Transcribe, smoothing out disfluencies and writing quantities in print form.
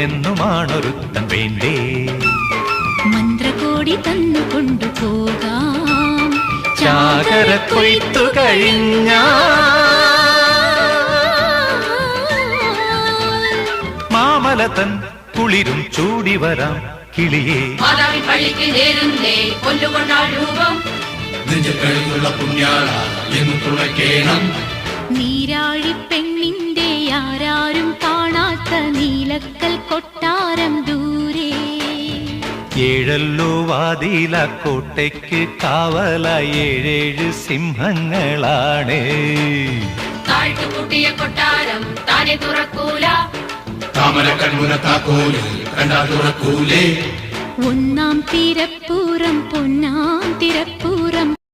അതിനെന്നുമാണൊരുത്തൻ വേണ്ടേ. മന്ത്രകോടി തന്നു കൊണ്ടുപോകാം ചാകര കൊയ്ത്തു കഴിഞ്ഞ മാമലതൻ കുളിരും ചൂടി വരാം കിളിയേ. നീരാഴി പെണ്ണിന്റെ ആരാരും കാണാത്ത നീലക്കൽ കൊട്ടാരം ദൂരെ. ഏഴല്ലോ വാതില കോട്ടയ്ക്ക് കാവലായി 7 സിംഹങ്ങളാണ്. താഴ്ത്തുകൂട്ടിയ കൊട്ടാരം താനെ തുറക്കൂല. താമര കൺമുന താക്കോല് കണ്ടാ തുറക്കൂലേ. ഒന്നാം തിരപ്പൂരം പൊന്നാം തിരപ്പൂരം